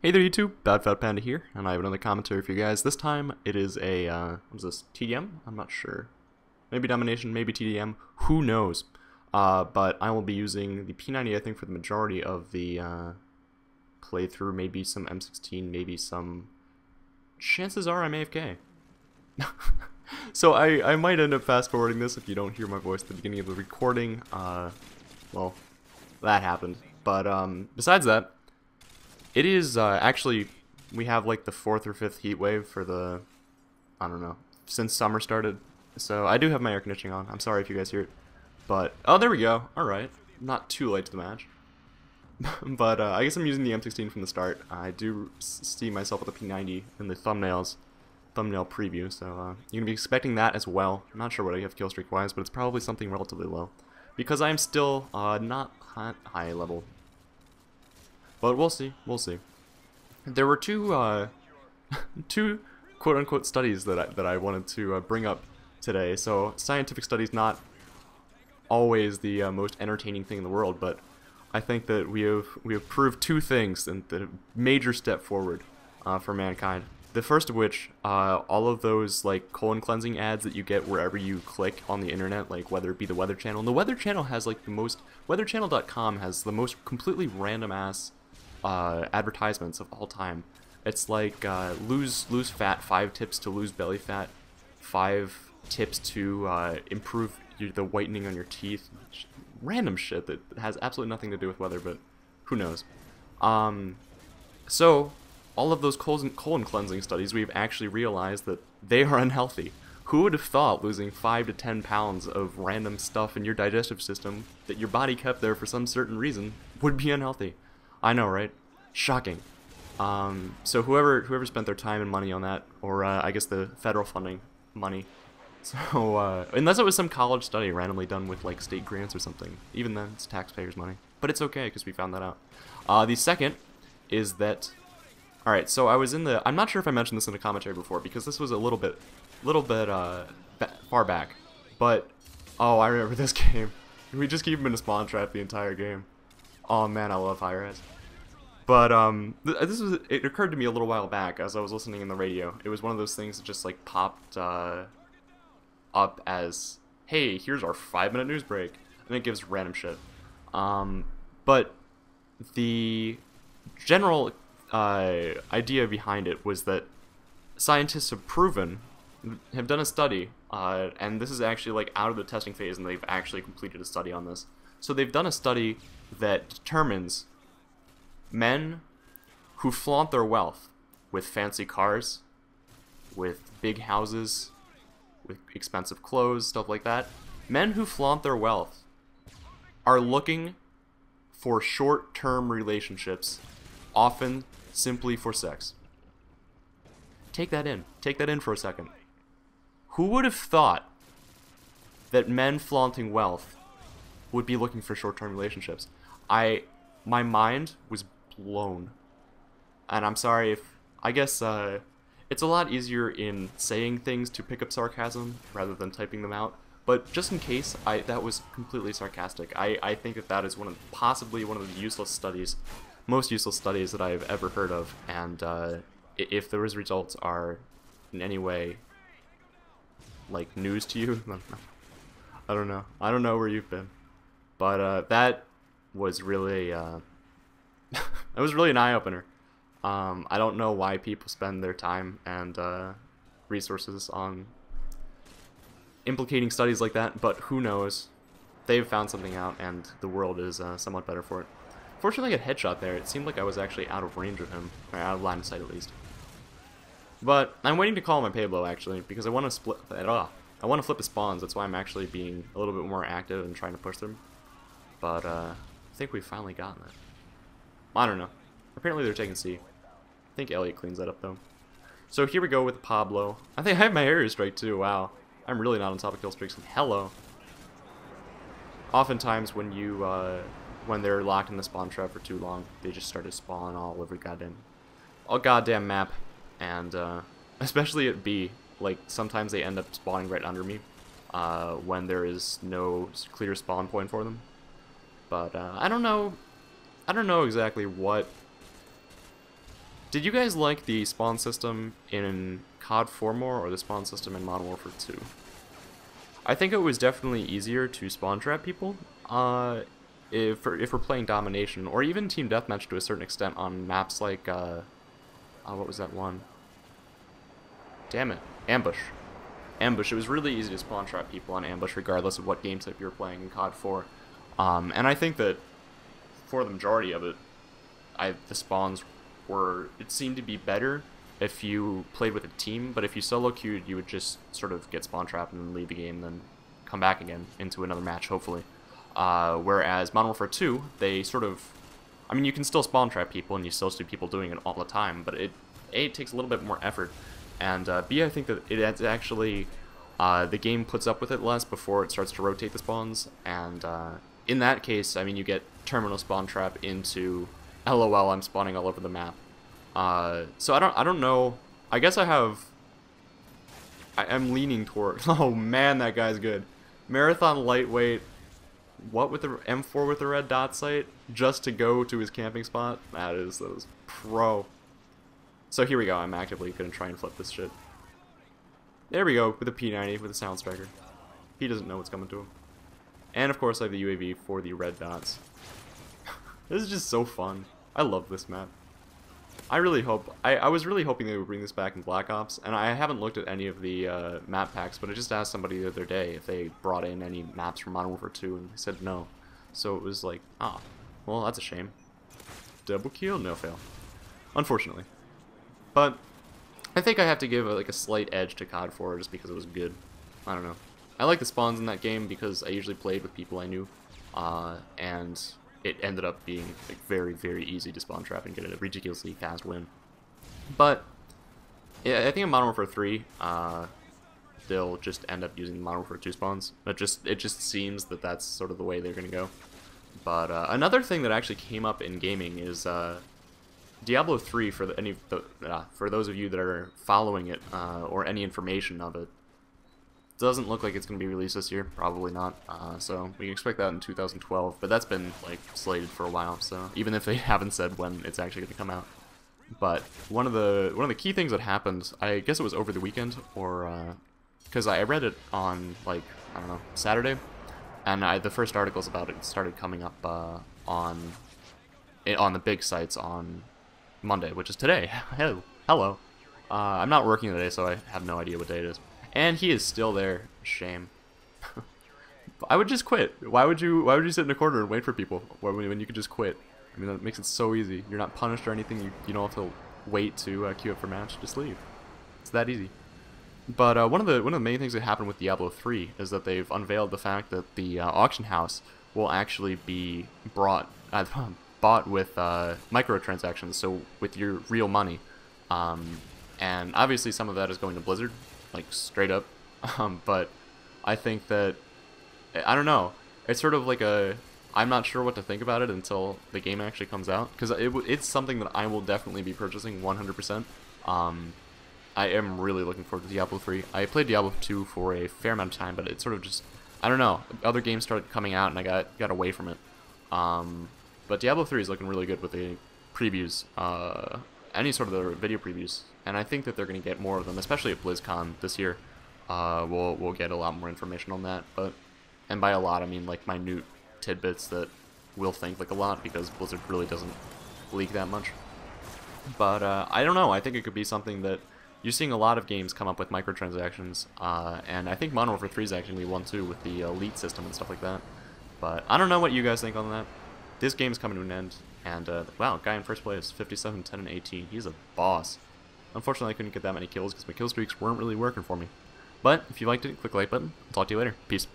Hey there YouTube, Bad Fat Panda here, and I have another commentary for you guys. This time it is a, what is this, TDM? I'm not sure. Maybe Domination, maybe TDM, who knows. But I will be using the P90 I think for the majority of the playthrough, maybe some M16, maybe some... Chances are I'm AFK. So I might end up fast forwarding this if you don't hear my voice at the beginning of the recording. Well, that happened. But besides that, it is actually, we have like the 4th or 5th heat wave for the, I don't know, since summer started. So I do have my air conditioning on. I'm sorry if you guys hear it. But, oh, there we go. Alright. Not too late to the match. But I guess I'm using the M16 from the start. I do see myself with the P90 in the thumbnail preview, so you're going to be expecting that as well. I'm not sure what I have kill streak wise, but it's probably something relatively low. Because I'm still not high level. But we'll see, we'll see. There were two quote-unquote studies that I wanted to bring up today. So scientific studies not always the most entertaining thing in the world, but I think that we have proved two things and a major step forward for mankind. The first of which, all of those like colon cleansing ads that you get wherever you click on the internet, like whether it be the Weather Channel. And the Weather Channel has like the most, weatherchannel.com has the most completely random ass advertisements of all time. It's like lose fat, 5 tips to lose belly fat, 5 tips to improve the whitening on your teeth. Random shit that has absolutely nothing to do with weather, but who knows. So all of those colon cleansing studies, we've actually realized that they are unhealthy. Who would have thought losing 5 to 10 pounds of random stuff in your digestive system that your body kept there for some certain reason would be unhealthy? I know, right? Shocking. So whoever spent their time and money on that, or I guess the federal funding money. So unless it was some college study randomly done with like state grants or something, even then it's taxpayers' money. But it's okay because we found that out. The second is that, all right. So I was in the. I'm not sure if I mentioned this in the commentary before because this was a little bit far back. But oh, I remember this game. We just keep him in a spawn trap the entire game. Oh man, I love high res. But it occurred to me a little while back as I was listening in the radio. It was one of those things that just like popped up as, hey, here's our 5-minute news break, and it gives random shit. But the general idea behind it was that scientists have done a study, and this is actually like out of the testing phase, and they've actually completed a study on this. So they've done a study that determines men who flaunt their wealth with fancy cars, with big houses, with expensive clothes, stuff like that. Men who flaunt their wealth are looking for short-term relationships, often simply for sex. Take that in. Take that in for a second. Who would have thought that men flaunting wealth would be looking for short-term relationships? My mind was blown. And I'm sorry if, I guess, it's a lot easier in saying things to pick up sarcasm rather than typing them out. But just in case, that was completely sarcastic. I think that is possibly one of the useless studies, most useless studies that I've ever heard of. And if the results are in any way like news to you, I don't know. I don't know where you've been. But that was really it was really an eye-opener. I don't know why people spend their time and resources on implicating studies like that, but who knows? They've found something out, and the world is somewhat better for it. Fortunately, I got headshot there. It seemed like I was actually out of range of him, or out of line of sight at least. But I'm waiting to call my Pablo actually, because I want to split. I want to flip the spawns. That's why I'm actually being a little bit more active and trying to push them. But I think we've finally gotten it. I don't know. Apparently they're taking C. I think Elliot cleans that up though. So here we go with Pablo. I think I have my area strike too. Wow. I'm really not on top of kill streaks. Hello. Oftentimes when you when they're locked in the spawn trap for too long, they just start to spawn all over goddamn map. And especially at B, like sometimes they end up spawning right under me when there is no clear spawn point for them. But I don't know exactly what Did you guys like the spawn system in COD 4 more, or the spawn system in Modern Warfare 2? I think it was definitely easier to spawn trap people, if we're playing domination, or even team deathmatch to a certain extent on maps like, what was that one? Damn it, Ambush. Ambush, it was really easy to spawn trap people on Ambush regardless of what game type you were playing in COD 4. And I think that for the majority of it, the spawns were, it seemed to be better if you played with a team, but if you solo queued, you would just sort of get spawn trapped and then leave the game, then come back again into another match, hopefully. Whereas Modern Warfare 2, they sort of, I mean, you can still spawn trap people, and you still see people doing it all the time, but it takes a little bit more effort, and B, I think that it's actually, the game puts up with it less before it starts to rotate the spawns, and in that case, I mean, you get terminal spawn trap into LOL, I'm spawning all over the map. So I don't know. I guess I'm leaning toward. Oh man, that guy's good. Marathon lightweight. What with the M4 with the red dot sight, just to go to his camping spot. That was pro. So here we go. I'm actively gonna try and flip this shit. There we go with the P90 with the sound striker. He doesn't know what's coming to him. And of course I have the UAV for the red dots. This is just so fun. I love this map. I really hope, I was really hoping they would bring this back in Black Ops, and I haven't looked at any of the map packs, but I just asked somebody the other day if they brought in any maps from Modern Warfare 2, and they said no. So it was like, well, that's a shame. Double kill, no fail. Unfortunately. But I think I have to give like a slight edge to COD 4 just because it was good. I don't know. I like the spawns in that game because I usually played with people I knew, and it ended up being like very, very easy to spawn trap and get a ridiculously fast win. But yeah, I think in Modern Warfare 3, they'll just end up using Modern Warfare 2 spawns. It just seems that that's sort of the way they're gonna go. But another thing that actually came up in gaming is Diablo 3. For for those of you that are following it, or any information of it, doesn't look like it's going to be released this year, probably not, so we can expect that in 2012, but that's been, like, slated for a while, so even if they haven't said when it's actually going to come out. But one of the key things that happened, I guess it was over the weekend, or, because I read it on, like, I don't know, Saturday, and the first articles about it started coming up, on the big sites on Monday, which is today. Hello. I'm not working today, so I have no idea what day it is. And he is still there. Shame. I would just quit. Why would you sit in a corner and wait for people when you could just quit? I mean, that makes it so easy. You're not punished or anything. You don't have to wait to queue up for a match. Just leave. It's that easy. But one of the main things that happened with Diablo 3 is that they've unveiled the fact that the auction house will actually be bought with microtransactions, so with your real money. And obviously some of that is going to Blizzard, like straight up, but I think that, I don't know, it's sort of like I'm not sure what to think about it until the game actually comes out, because it's something that I will definitely be purchasing 100%. I am really looking forward to Diablo 3. I played Diablo 2 for a fair amount of time, but it sort of just, I don't know, other games started coming out and I got away from it. But Diablo 3 is looking really good with the previews, any sort of the video previews. And I think that they're going to get more of them, especially at BlizzCon this year. We'll get a lot more information on that. And by a lot, I mean like minute tidbits that we'll think like a lot, because Blizzard really doesn't leak that much. But I don't know. I think it could be something that you're seeing a lot of games come up with microtransactions. And I think Modern Warfare 3 is actually one too, with the elite system and stuff like that. But I don't know what you guys think on that. This game's coming to an end. And wow, guy in first place, 57, 10, and 18. He's a boss. Unfortunately, I couldn't get that many kills because my kill streaks weren't really working for me. But if you liked it, click the like button. I'll talk to you later. Peace.